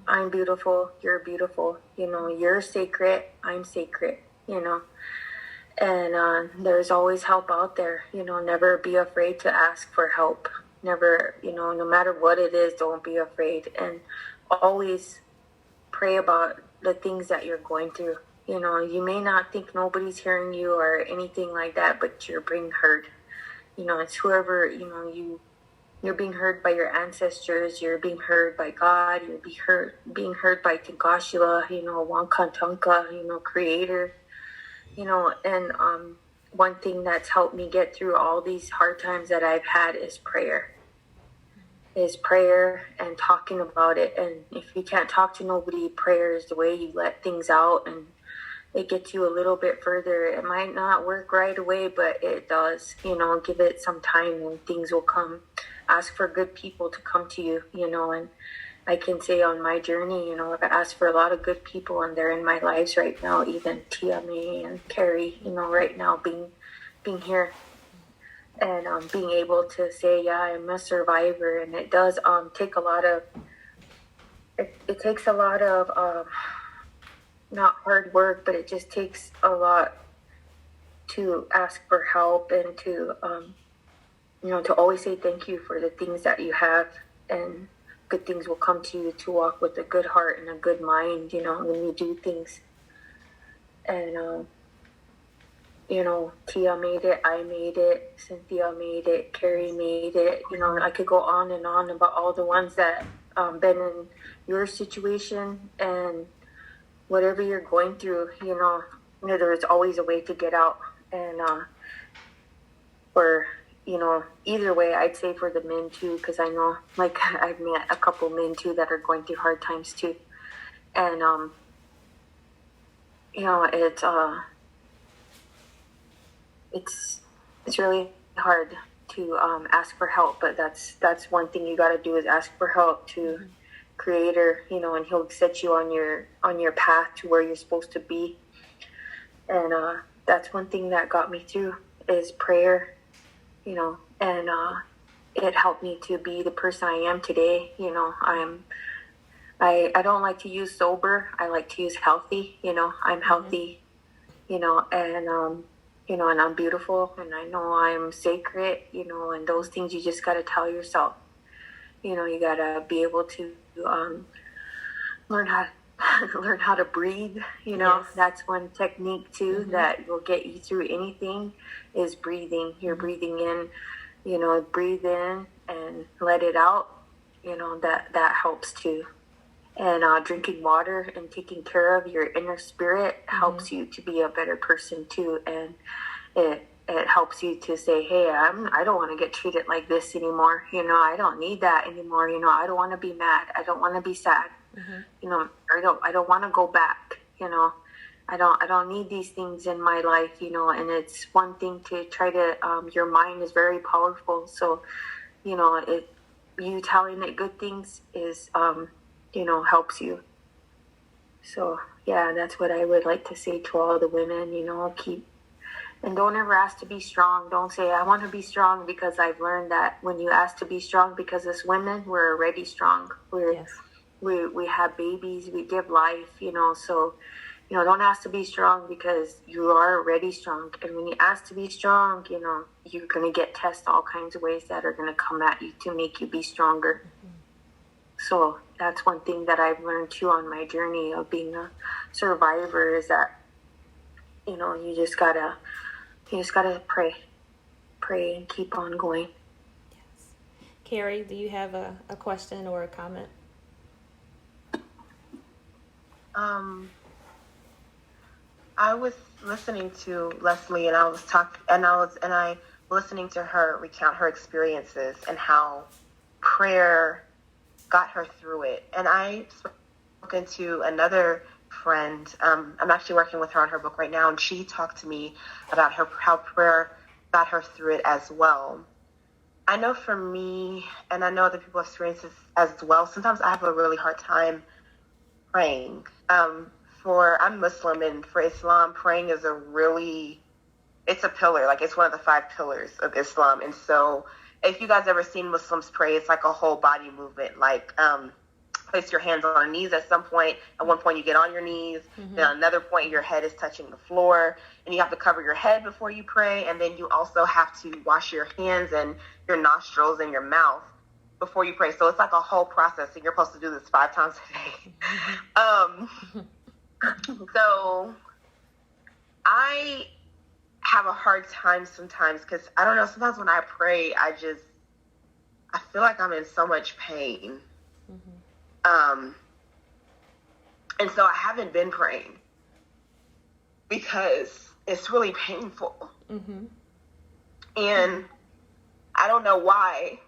I'm beautiful. You're beautiful. You're sacred. I'm sacred. And there's always help out there. Never be afraid to ask for help. Never, no matter what it is, don't be afraid. And always pray about the things that you're going through. You may not think nobody's hearing you or anything like that, but you're being heard. It's whoever, you're being heard by your ancestors, you're being heard by God, you're being heard by Tinkashila, Wankantanka, Creator, and one thing that's helped me get through all these hard times that I've had is prayer and talking about it. And if you can't talk to nobody, prayer is the way you let things out, and it gets you a little bit further. It might not work right away, but it does. Give it some time and things will come. Ask for good people to come to you, and I can say on my journey, I've asked for a lot of good people, and they're in my lives right now, even Tia May and Carrie, right now being here, and being able to say, yeah, I'm a survivor. And it does take a lot of, it takes a lot of, not hard work, but it just takes a lot to ask for help, and to to always say thank you for the things that you have, and good things will come to you, to walk with a good heart and a good mind, when you do things. And Tia made it, I made it, Cynthia made it, Carrie made it. I could go on and on about all the ones that been in your situation, and whatever you're going through, there's always a way to get out. And or, you know, either way, I'd say for the men too, because I know, like, I've met a couple men too that are going through hard times too. And, you know, it's really hard to ask for help, but that's one thing you got to do is ask for help to Creator, you know, and He'll set you on your path to where you're supposed to be. And that's one thing that got me through is prayer, you know, and it helped me to be the person I am today. You know, I don't like to use sober. I like to use healthy. You know, I'm healthy. You know, and and I'm beautiful, and I know I'm sacred. You know, and those things you just gotta tell yourself. You know, you gotta be able to learn how to breathe. You know, Yes. that's one technique too that will get you through anything. Is breathing. You're breathing in. You know, breathe in and let it out. You know, that helps too. And drinking water and taking care of your inner spirit helps you to be a better person too. And it helps you to say, hey, I don't want to get treated like this anymore. You know, I don't need that anymore. You know, I don't want to be mad. I don't want to be sad. You know, I don't want to go back. You know, I don't need these things in my life. You know, and it's one thing to try to. Your mind is very powerful. So, you know, you telling it good things is you know, helps you. So yeah, that's what I would like to say to all the women. You know, and don't ever ask to be strong. Don't say I want to be strong, because I've learned that when you ask to be strong, because as women we're already strong. We have babies, we give life, you know. So, you know, don't ask to be strong, because you are already strong. And when you ask to be strong, you know, you're gonna get tested all kinds of ways that are gonna come at you to make you be stronger. So that's one thing that I've learned too on my journey of being a survivor, is that, you know, you just gotta pray and keep on going. Yes. Carrie, do you have a question or a comment? I was listening to Leslie, and I listening to her recount her experiences and how prayer got her through it. And I spoken to another friend. I'm actually working with her on her book right now, and she talked to me about how prayer got her through it as well. I know for me, and I know other people experience this as well, sometimes I have a really hard time praying. I'm Muslim, and for Islam, praying is it's a pillar. Like, it's one of the 5 pillars of Islam. And so if you guys ever seen Muslims pray, it's like a whole body movement. Like, place your hands on your knees at some point. At one point you get on your knees. Then at another point your head is touching the floor, and you have to cover your head before you pray. And then you also have to wash your hands and your nostrils and your mouth before you pray. So it's like a whole process, and you're supposed to do this 5 times a day. So I have a hard time sometimes, because I don't know, sometimes when I pray, I feel like I'm in so much pain. And so I haven't been praying because it's really painful. And I don't know why,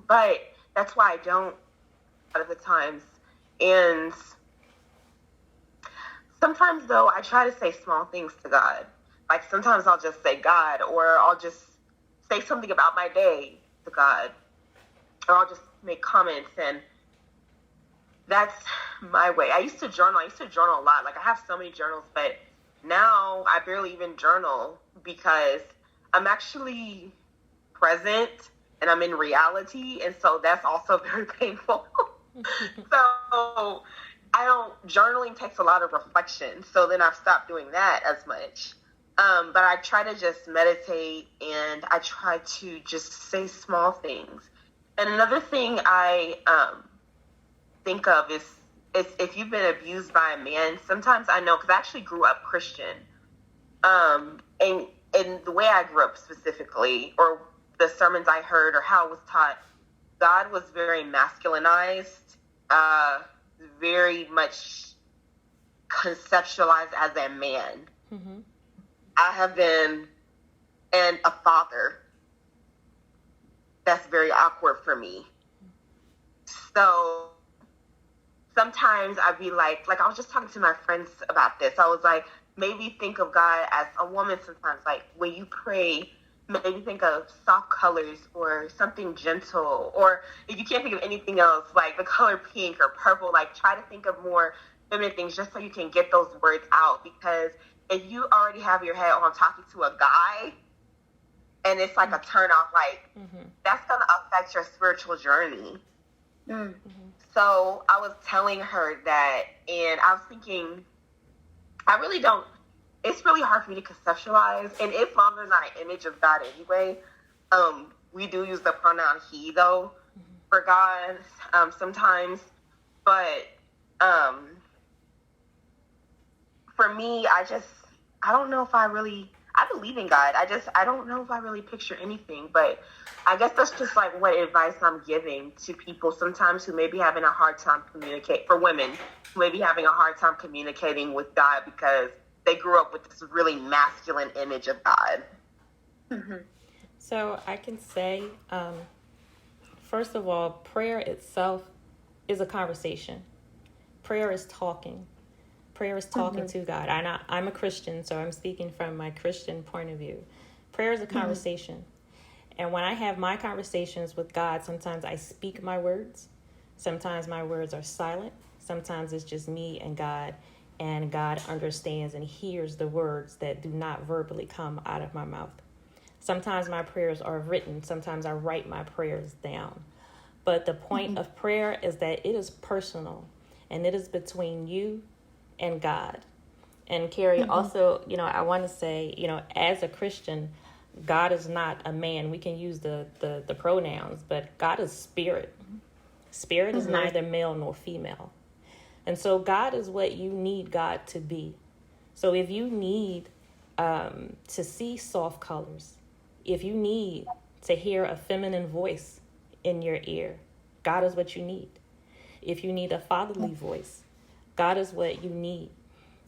but that's why I don't a lot of the times. And sometimes, though, I try to say small things to God. Like, sometimes I'll just say God, or I'll just say something about my day to God, or I'll just make comments, and that's my way. I used to journal a lot. Like, I have so many journals, but now I barely even journal, because I'm actually present and I'm in reality, and so that's also very painful. So journaling takes a lot of reflection, so then I've stopped doing that as much. But I try to just meditate, and I try to just say small things. And another thing I think of is if you've been abused by a man, sometimes I know, because I actually grew up Christian, and the way I grew up specifically, or the sermons I heard, or how it was taught, God was very masculinized, very much conceptualized as a man. I have been and a father. That's very awkward for me. So sometimes I'd be like I was just talking to my friends about this. I was like, maybe think of God as a woman sometimes. Like when you pray, maybe think of soft colors or something gentle. Or if you can't think of anything else, like the color pink or purple, like try to think of more feminine things just so you can get those words out. Because if you already have your head on talking to a guy and it's like a turn off, like that's going to affect your spiritual journey. Mm-hmm. So I was telling her that, and I was thinking, I really don't, it's really hard for me to conceptualize. And Islam is not an image of God anyway. We do use the pronoun he, though, for God sometimes. But for me, I don't know if I believe in God. I don't know if I really picture anything, but I guess that's just like what advice I'm giving to people sometimes who may be having a hard time for women who may be having a hard time communicating with God because they grew up with this really masculine image of God. Mm-hmm. So I can say, first of all, prayer itself is a conversation. Prayer is talking. Prayer is talking to God. I'm a Christian, so I'm speaking from my Christian point of view. Prayer is a conversation. And when I have my conversations with God, sometimes I speak my words. Sometimes my words are silent. Sometimes it's just me and God understands and hears the words that do not verbally come out of my mouth. Sometimes my prayers are written. Sometimes I write my prayers down. But the point of prayer is that it is personal, and it is between you and God. And Carrie, also, I want to say, as a Christian, God is not a man. We can use the pronouns, but God is spirit. Spirit is neither male nor female. And so God is what you need God to be. So if you need to see soft colors, if you need to hear a feminine voice in your ear, God is what you need. If you need a fatherly voice, God is what you need.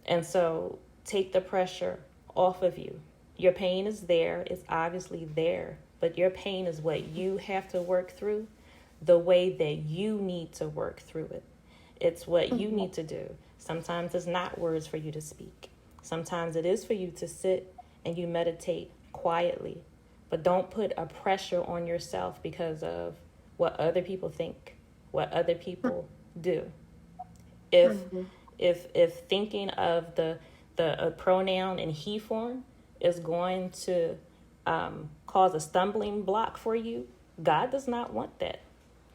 And so take the pressure off of you. Your pain is there. It's obviously there. But your pain is what you have to work through the way that you need to work through it. It's what you need to do. Sometimes it's not words for you to speak. Sometimes it is for you to sit and you meditate quietly. But don't put a pressure on yourself because of what other people think, what other people do. If thinking of the pronoun in he form is going to cause a stumbling block for you, God does not want that.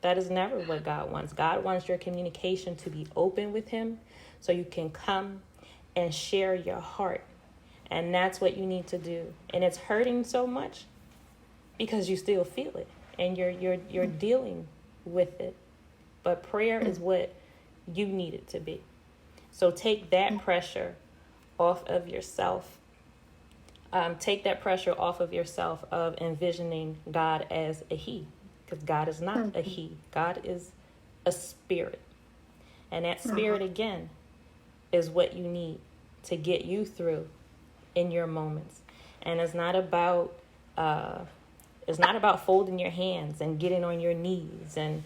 That is never what God wants. God wants your communication to be open with him so you can come and share your heart. And that's what you need to do. And it's hurting so much because you still feel it and you're dealing with it. But prayer is what you need it to be. So take that pressure off of yourself. Take that pressure off of yourself of envisioning God as a he, because God is not a he. God is a spirit. And that spirit, again, is what you need to get you through in your moments. And it's not about folding your hands and getting on your knees and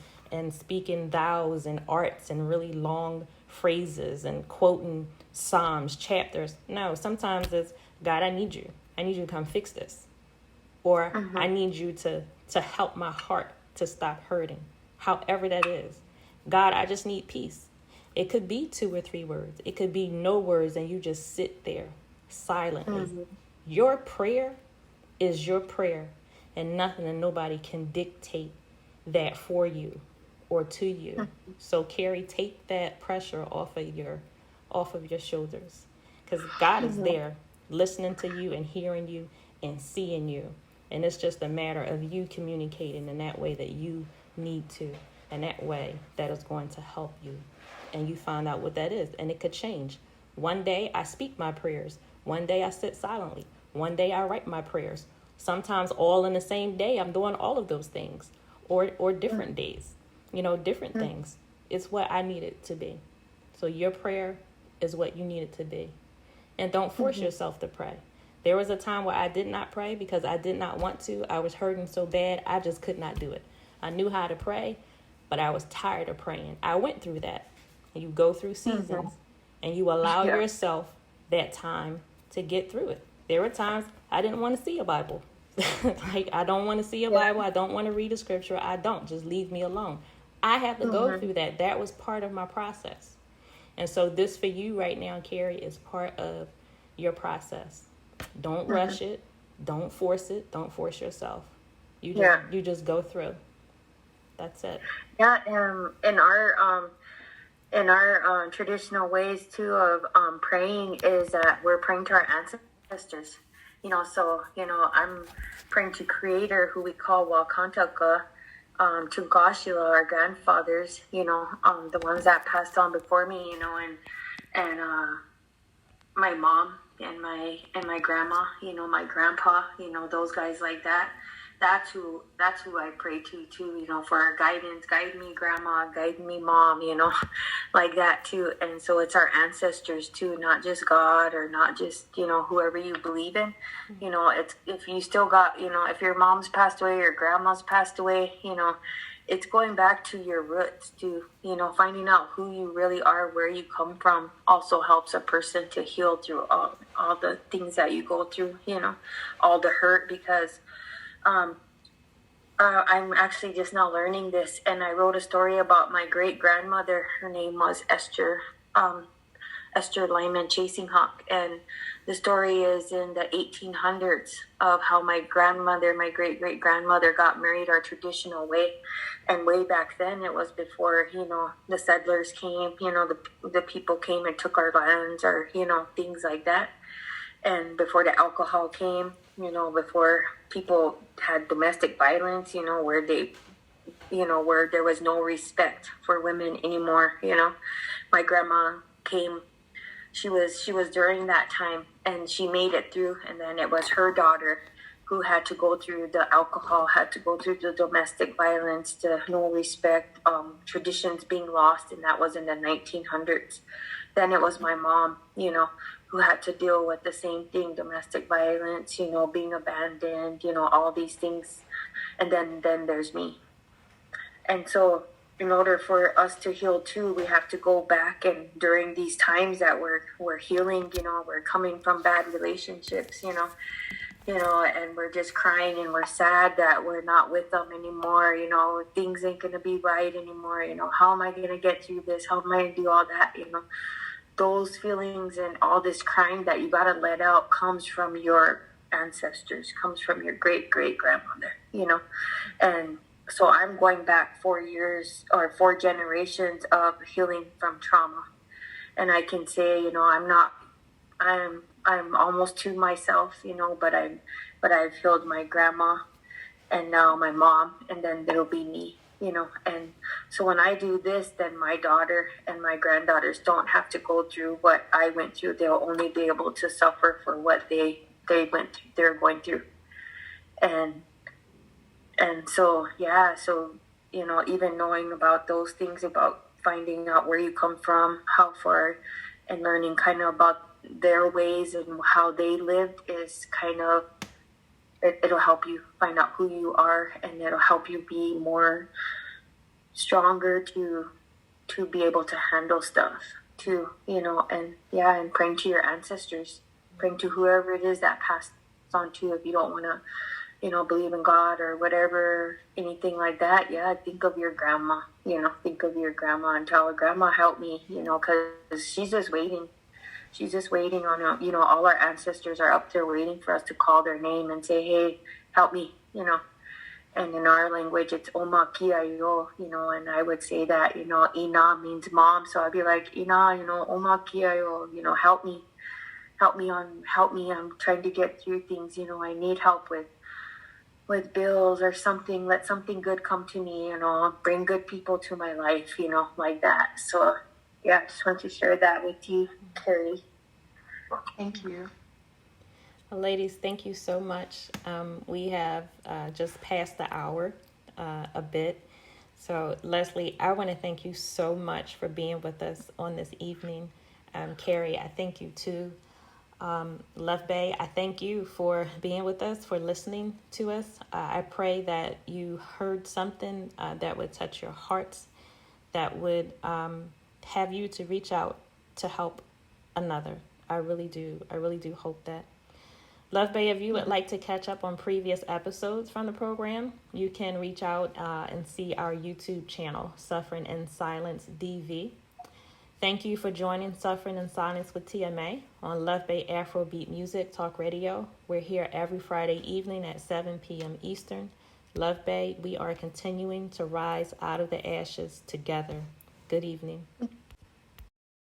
speaking thous and arts and really long phrases and quoting psalms, chapters. No, sometimes it's, God, I need you. I need you to come fix this. Or I need you to help my heart to stop hurting. However that is. God, I just need peace. It could be 2 or 3 words. It could be no words and you just sit there silently. Your prayer is your prayer, and nothing and nobody can dictate that for you or to you. So Carrie, take that pressure off of your shoulders, because God is there listening to you and hearing you and seeing you. And it's just a matter of you communicating in that way that you need to, and that way that is going to help you. And you find out what that is. And it could change. One day I speak my prayers. One day I sit silently. One day I write my prayers. Sometimes all in the same day I'm doing all of those things. Or different days. Different things. It's what I need it to be. So your prayer is what you need it to be. And don't force yourself to pray. There was a time where I did not pray because I did not want to. I was hurting so bad, I just could not do it. I knew how to pray, but I was tired of praying. I went through that. You go through seasons, and you allow yourself that time to get through it. There were times I didn't want to see a Bible. Like, I don't want to see a Bible. I don't want to read a scripture. I don't. Just leave me alone. I had to go through that. That was part of my process. And so this for you right now, Carrie, is part of your process. Don't rush it. Don't force it. Don't force yourself. You just go through. That's it. Yeah, in our traditional ways too of praying is that we're praying to our ancestors. So I'm praying to Creator, who we call Wakantaka, to Gashila, our grandfathers. The ones that passed on before me. And my mom and my grandma. My grandpa. Those guys like that. That's who I pray to too, for our guidance. Guide me, grandma, guide me, mom, like that too. And so it's our ancestors too, not just God or not just, whoever you believe in. It's, if you still got, if your mom's passed away or grandma's passed away, it's going back to your roots to, finding out who you really are, where you come from also helps a person to heal through all the things that you go through, all the hurt, because I'm actually just now learning this, and I wrote a story about my great grandmother. Her name was Esther Lyman Chasing Hawk, and the story is in the 1800s of how my great great grandmother, got married our traditional way. And way back then, it was before the settlers came. The people came and took our lands, or things like that. And before the alcohol came, before people had domestic violence, where they, where there was no respect for women anymore, my grandma came, she was during that time, and she made it through. And then it was her daughter who had to go through the alcohol, had to go through the domestic violence, the no respect, traditions being lost. And that was in the 1900s. Then it was my mom, who had to deal with the same thing, domestic violence, being abandoned, all these things. And then there's me. And so in order for us to heal too, we have to go back, and during these times that we're healing, we're coming from bad relationships, and we're just crying and we're sad that we're not with them anymore, things ain't gonna be right anymore, how am I gonna get through this? How am I gonna do all that? Those feelings and all this crying that you gotta let out comes from your ancestors, comes from your great great grandmother, and so I'm going back 4 generations of healing from trauma. And I can say, I'm almost to myself, but I've healed my grandma, and now my mom, and then there'll be me, and so when I do this, then my daughter and my granddaughters don't have to go through what I went through. They'll only be able to suffer for what they're going through. And so, even knowing about those things, about finding out where you come from, how far, and learning kind of about their ways and how they lived is kind of, it'll help you find out who you are, and it'll help you be more stronger to be able to handle stuff too, and praying to your ancestors, praying to whoever it is that passed on to. If you don't want to believe in God or whatever, anything like that, think of your grandma, think of your grandma and tell her, grandma, help me, because she's just waiting on, all our ancestors are up there waiting for us to call their name and say, hey, help me, and in our language, it's Oma Kiayo, and I would say that, Ina means mom. So I'd be like, Ina, Oma Kiayo, help me. I'm trying to get through things. I need help with bills or something. Let something good come to me, bring good people to my life, like that. So I just want to share that with you, Carrie. Thank you. Well, ladies, thank you so much. We have just passed the hour a bit. So, Leslie, I want to thank you so much for being with us on this evening. Carrie, I thank you too. Luv Bay, I thank you for being with us, for listening to us. I pray that you heard something that would touch your hearts, that would have you to reach out to help another. I really do. I really do hope that. Luv Bay, if you would like to catch up on previous episodes from the program, you can reach out and see our YouTube channel, Suffering in Silence DV. Thank you for joining Suffering in Silence with TMA on Luv Bay Afrobeat Music Talk Radio. We're here every Friday evening at 7 p.m. Eastern. Luv Bay, we are continuing to rise out of the ashes together. Good evening.